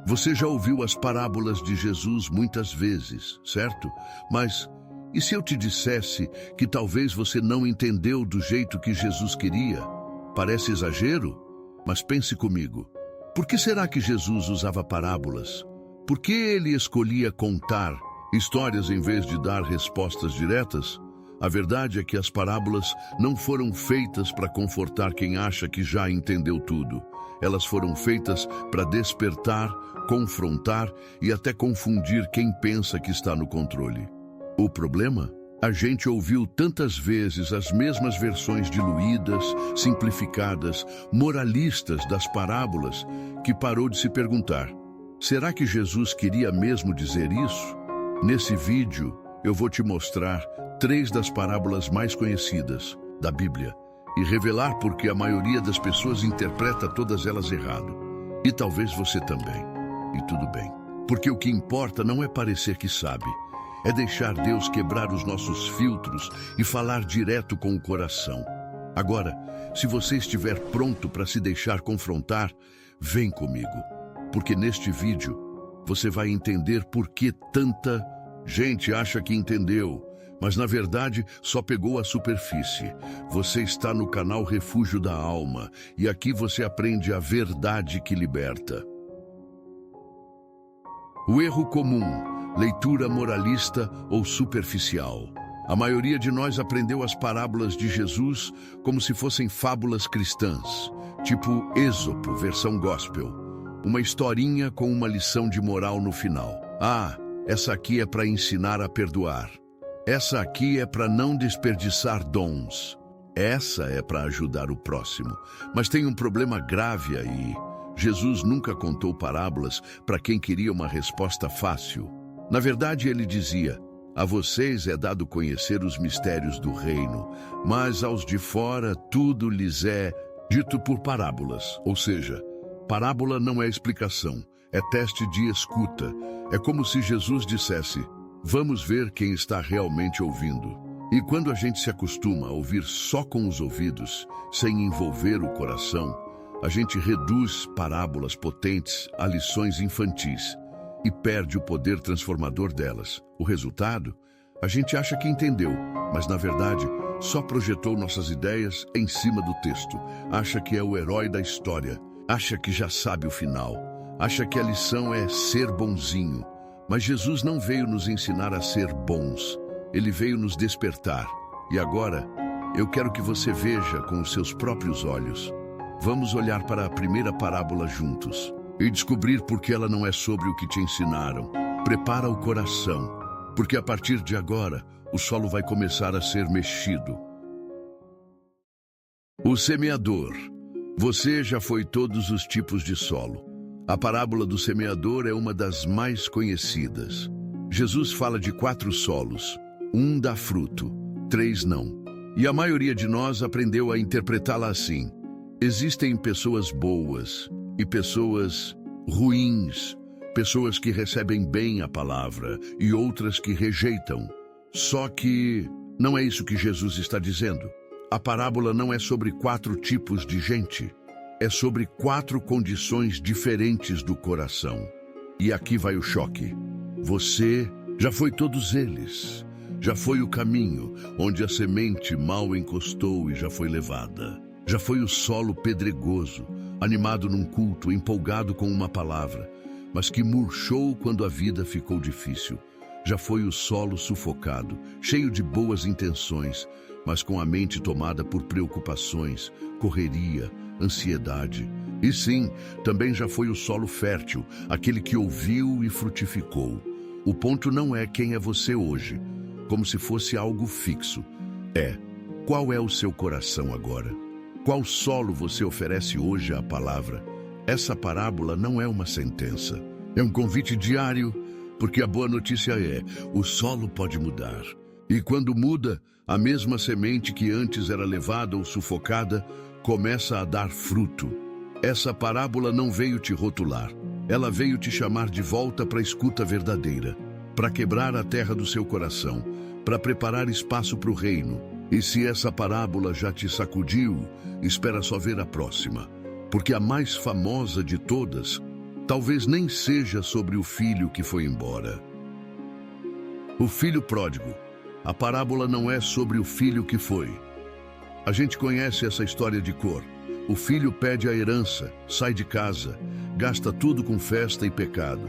Você já ouviu as parábolas de Jesus muitas vezes, certo? Mas e se eu te dissesse que talvez você não entendeu do jeito que Jesus queria? Parece exagero? Mas pense comigo. Por que será que Jesus usava parábolas? Por que ele escolhia contar histórias em vez de dar respostas diretas? A verdade é que as parábolas não foram feitas para confortar quem acha que já entendeu tudo. Elas foram feitas para despertar, confrontar e até confundir quem pensa que está no controle. O problema? A gente ouviu tantas vezes as mesmas versões diluídas, simplificadas, moralistas das parábolas, que parou de se perguntar: será que Jesus queria mesmo dizer isso? Nesse vídeo, eu vou te mostrar 3 das parábolas mais conhecidas da Bíblia e revelar por que a maioria das pessoas interpreta todas elas errado. E talvez você também. E tudo bem. Porque o que importa não é parecer que sabe, é deixar Deus quebrar os nossos filtros e falar direto com o coração. Agora, se você estiver pronto para se deixar confrontar, vem comigo. Porque neste vídeo, você vai entender por que tanta gente acha que entendeu, mas na verdade só pegou a superfície. Você está no canal Refúgio da Alma e aqui você aprende a verdade que liberta. O erro comum: leitura moralista ou superficial. A maioria de nós aprendeu as parábolas de Jesus como se fossem fábulas cristãs, tipo Êxodo, versão gospel. Uma historinha com uma lição de moral no final. Ah, essa aqui é para ensinar a perdoar. Essa aqui é para não desperdiçar dons. Essa é para ajudar o próximo. Mas tem um problema grave aí. Jesus nunca contou parábolas para quem queria uma resposta fácil. Na verdade, ele dizia: a vocês é dado conhecer os mistérios do reino, mas aos de fora tudo lhes é dito por parábolas. Ou seja, parábola não é explicação, é teste de escuta. É como se Jesus dissesse: vamos ver quem está realmente ouvindo. E quando a gente se acostuma a ouvir só com os ouvidos, sem envolver o coração, a gente reduz parábolas potentes a lições infantis e perde o poder transformador delas. O resultado? A gente acha que entendeu, mas na verdade só projetou nossas ideias em cima do texto. Acha que é o herói da história, acha que já sabe o final, acha que a lição é ser bonzinho. Mas Jesus não veio nos ensinar a ser bons, ele veio nos despertar. E agora, eu quero que você veja com os seus próprios olhos. Vamos olhar para a primeira parábola juntos e descobrir por que ela não é sobre o que te ensinaram. Prepara o coração, porque a partir de agora, o solo vai começar a ser mexido. O semeador. Você já foi todos os tipos de solo. A parábola do semeador é uma das mais conhecidas. Jesus fala de 4 solos. 1 dá fruto, 3 não. E a maioria de nós aprendeu a interpretá-la assim. Existem pessoas boas e pessoas ruins, pessoas que recebem bem a palavra e outras que rejeitam. Só que não é isso que Jesus está dizendo. A parábola não é sobre 4 tipos de gente. É sobre 4 condições diferentes do coração. E aqui vai o choque. Você já foi todos eles. Já foi o caminho onde a semente mal encostou e já foi levada. Já foi o solo pedregoso, animado num culto, empolgado com uma palavra, mas que murchou quando a vida ficou difícil. Já foi o solo sufocado, cheio de boas intenções, mas com a mente tomada por preocupações, correria, ansiedade. E sim, também já foi o solo fértil, aquele que ouviu e frutificou. O ponto não é quem é você hoje, como se fosse algo fixo. Qual é o seu coração agora? Qual solo você oferece hoje à palavra? Essa parábola não é uma sentença. É um convite diário, porque a boa notícia é: o solo pode mudar. E quando muda, a mesma semente que antes era levada ou sufocada, começa a dar fruto. Essa parábola não veio te rotular. Ela veio te chamar de volta para a escuta verdadeira, para quebrar a terra do seu coração, para preparar espaço para o reino. E se essa parábola já te sacudiu, espera só ver a próxima, porque a mais famosa de todas Talvez nem seja sobre o filho que foi embora. O filho pródigo. A parábola não é sobre o filho que foi. A gente conhece essa história de cor. O filho pede a herança, sai de casa, gasta tudo com festa e pecado.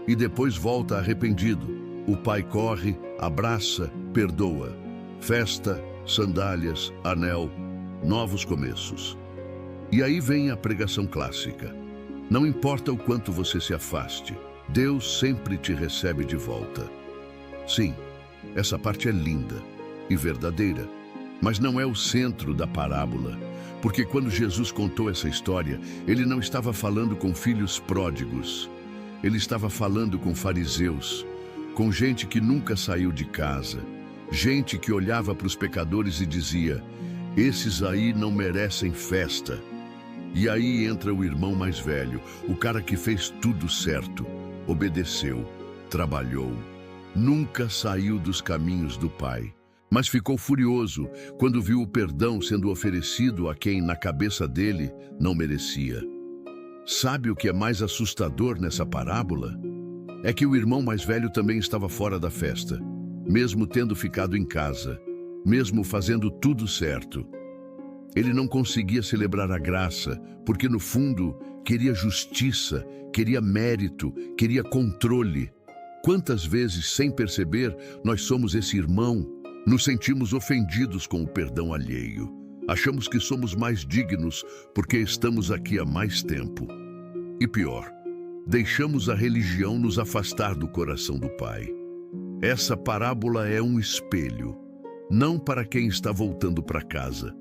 E depois volta arrependido. O pai corre, abraça, perdoa. Festa, sandálias, anel, novos começos. E aí vem a pregação clássica. Não importa o quanto você se afaste, Deus sempre te recebe de volta. Sim, essa parte é linda e verdadeira, mas não é o centro da parábola, porque quando Jesus contou essa história, ele não estava falando com filhos pródigos, ele estava falando com fariseus, com gente que nunca saiu de casa, gente que olhava para os pecadores e dizia: esses aí não merecem festa. E aí entra o irmão mais velho, o cara que fez tudo certo, obedeceu, trabalhou, nunca saiu dos caminhos do pai, mas ficou furioso quando viu o perdão sendo oferecido a quem, na cabeça dele, não merecia. Sabe o que é mais assustador nessa parábola? É que o irmão mais velho também estava fora da festa, mesmo tendo ficado em casa, mesmo fazendo tudo certo. Ele não conseguia celebrar a graça, porque no fundo queria justiça, queria mérito, queria controle. Quantas vezes, sem perceber, nós somos esse irmão, nos sentimos ofendidos com o perdão alheio. Achamos que somos mais dignos porque estamos aqui há mais tempo. E pior, deixamos a religião nos afastar do coração do Pai. Essa parábola é um espelho, não para quem está voltando para casa,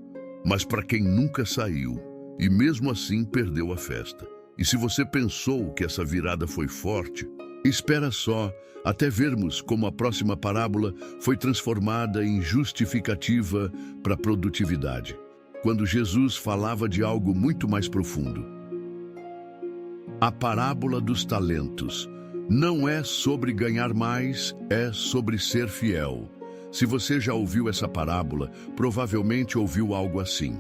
mas para quem nunca saiu e mesmo assim perdeu a festa. E se você pensou que essa virada foi forte, espera só até vermos como a próxima parábola foi transformada em justificativa para a produtividade, quando Jesus falava de algo muito mais profundo. A parábola dos talentos não é sobre ganhar mais, é sobre ser fiel. Se você já ouviu essa parábola, provavelmente ouviu algo assim: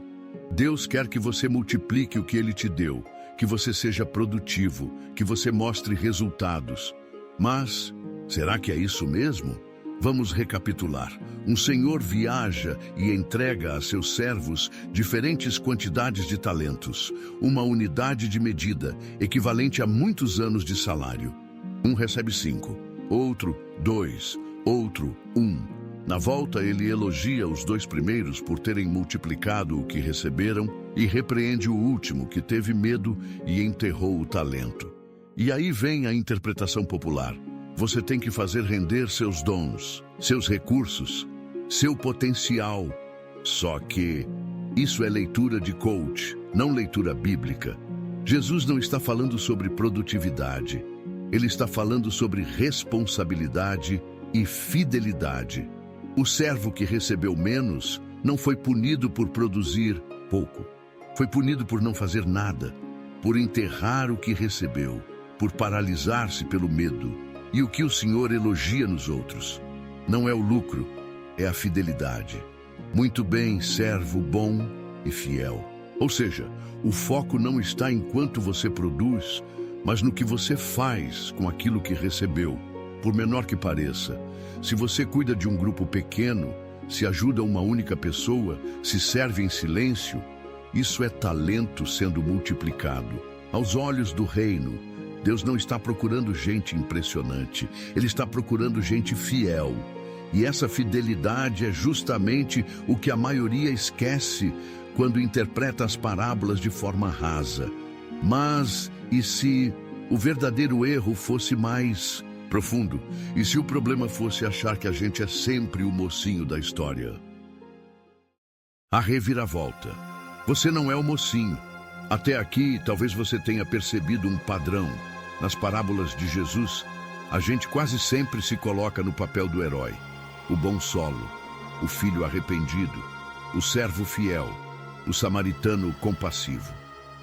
Deus quer que você multiplique o que Ele te deu, que você seja produtivo, que você mostre resultados. Mas, será que é isso mesmo? Vamos recapitular. Um senhor viaja e entrega a seus servos diferentes quantidades de talentos, uma unidade de medida, equivalente a muitos anos de salário. Um recebe 5, outro 2, outro 1. Na volta, ele elogia os 2 primeiros por terem multiplicado o que receberam e repreende o último, que teve medo e enterrou o talento. E aí vem a interpretação popular. Você tem que fazer render seus dons, seus recursos, seu potencial. Só que isso é leitura de coach, não leitura bíblica. Jesus não está falando sobre produtividade. Ele está falando sobre responsabilidade e fidelidade. O servo que recebeu menos não foi punido por produzir pouco. Foi punido por não fazer nada, por enterrar o que recebeu, por paralisar-se pelo medo. E o que o Senhor elogia nos outros não é o lucro, é a fidelidade. Muito bem, servo bom e fiel. Ou seja, o foco não está em quanto você produz, mas no que você faz com aquilo que recebeu. Por menor que pareça, se você cuida de um grupo pequeno, se ajuda uma única pessoa, se serve em silêncio, isso é talento sendo multiplicado. Aos olhos do reino, Deus não está procurando gente impressionante, Ele está procurando gente fiel. E essa fidelidade é justamente o que a maioria esquece quando interpreta as parábolas de forma rasa. Mas, e se o verdadeiro erro fosse mais profundo? E se o problema fosse achar que a gente é sempre o mocinho da história? A reviravolta. Você não é o mocinho. Até aqui, talvez você tenha percebido um padrão. Nas parábolas de Jesus, a gente quase sempre se coloca no papel do herói. O bom solo, o filho arrependido, o servo fiel, o samaritano compassivo.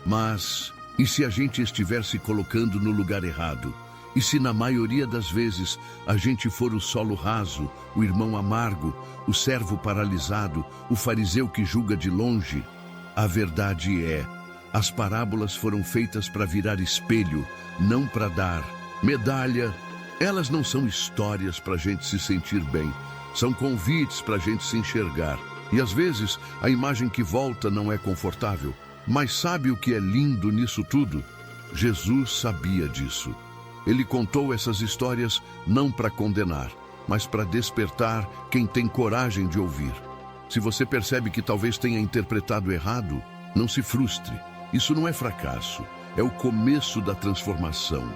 Mas, e se a gente estiver se colocando no lugar errado? E se na maioria das vezes a gente for o solo raso, o irmão amargo, o servo paralisado, o fariseu que julga de longe? A verdade é, As parábolas foram feitas para virar espelho, não para dar medalha. Elas não são histórias para a gente se sentir bem, são convites para a gente se enxergar. E às vezes a imagem que volta não é confortável. Mas sabe o que é lindo nisso tudo? Jesus sabia disso. Ele contou essas histórias não para condenar, mas para despertar quem tem coragem de ouvir. Se você percebe que talvez tenha interpretado errado, não se frustre. Isso não é fracasso, é o começo da transformação.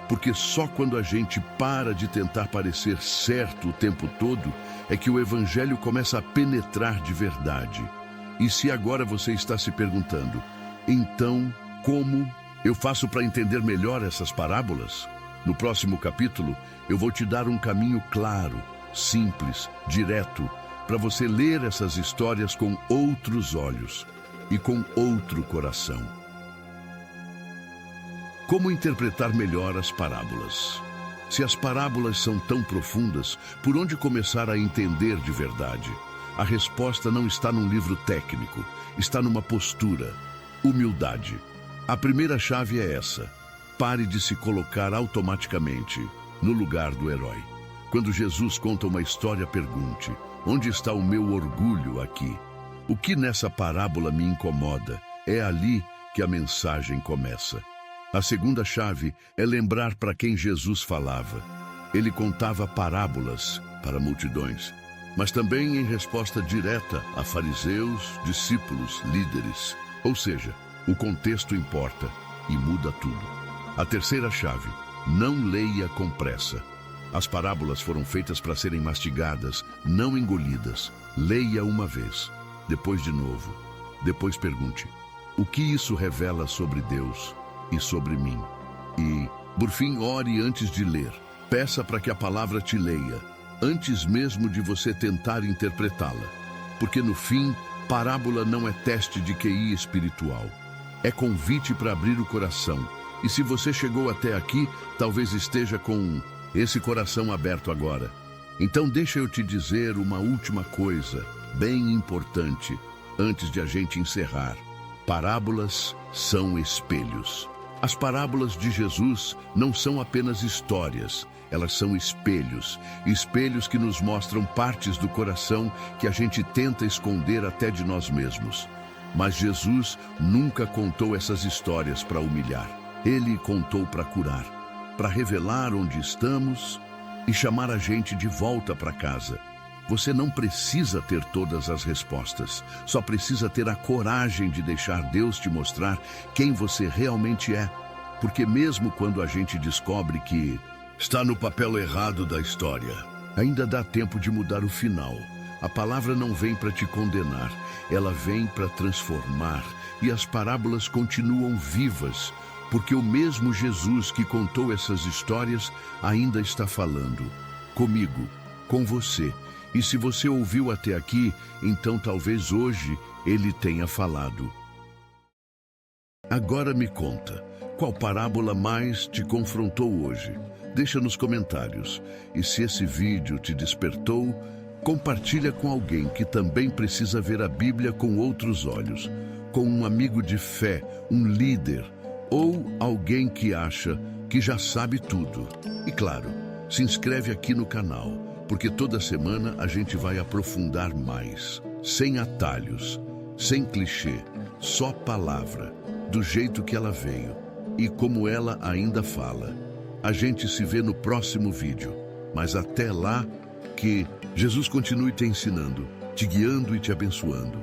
Porque só quando a gente para de tentar parecer certo o tempo todo, é que o Evangelho começa a penetrar de verdade. E se agora você está se perguntando, então, como eu faço para entender melhor essas parábolas? No próximo capítulo, eu vou te dar um caminho claro, simples, direto, para você ler essas histórias com outros olhos e com outro coração. Como interpretar melhor as parábolas? Se as parábolas são tão profundas, por onde começar a entender de verdade? A resposta não está num livro técnico, está numa postura: humildade. A primeira chave é essa: pare de se colocar automaticamente no lugar do herói. Quando Jesus conta uma história, pergunte: onde está o meu orgulho aqui? O que nessa parábola me incomoda? É ali que a mensagem começa. A segunda chave é lembrar para quem Jesus falava. Ele contava parábolas para multidões, mas também em resposta direta a fariseus, discípulos, líderes. Ou seja, o contexto importa e muda tudo. A terceira chave: não leia com pressa. As parábolas foram feitas para serem mastigadas, não engolidas. Leia uma vez, depois de novo. Depois pergunte: o que isso revela sobre Deus e sobre mim? E, por fim, ore antes de ler. Peça para que a palavra te leia, antes mesmo de você tentar interpretá-la. Porque no fim, parábola não é teste de QI espiritual. É convite para abrir o coração. E se você chegou até aqui, talvez esteja com esse coração aberto agora. Então deixa eu te dizer uma última coisa, bem importante, antes de a gente encerrar. Parábolas são espelhos. As parábolas de Jesus não são apenas histórias, elas são espelhos. Espelhos que nos mostram partes do coração que a gente tenta esconder até de nós mesmos. Mas Jesus nunca contou essas histórias para humilhar. Ele contou para curar, para revelar onde estamos e chamar a gente de volta para casa. Você não precisa ter todas as respostas, só precisa ter a coragem de deixar Deus te mostrar quem você realmente é. Porque mesmo quando a gente descobre que está no papel errado da história, ainda dá tempo de mudar o final. A palavra não vem para te condenar, ela vem para transformar. E as parábolas continuam vivas, porque o mesmo Jesus que contou essas histórias ainda está falando comigo, com você. E se você ouviu até aqui, então talvez hoje ele tenha falado. Agora me conta, qual parábola mais te confrontou hoje? Deixa nos comentários. E se esse vídeo te despertou, compartilha com alguém que também precisa ver a Bíblia com outros olhos, com um amigo de fé, um líder, ou alguém que acha que já sabe tudo. E claro, se inscreve aqui no canal, porque toda semana a gente vai aprofundar mais, sem atalhos, sem clichê, só palavra, do jeito que ela veio e como ela ainda fala. A gente se vê no próximo vídeo, mas até lá, que Jesus continue te ensinando, te guiando e te abençoando.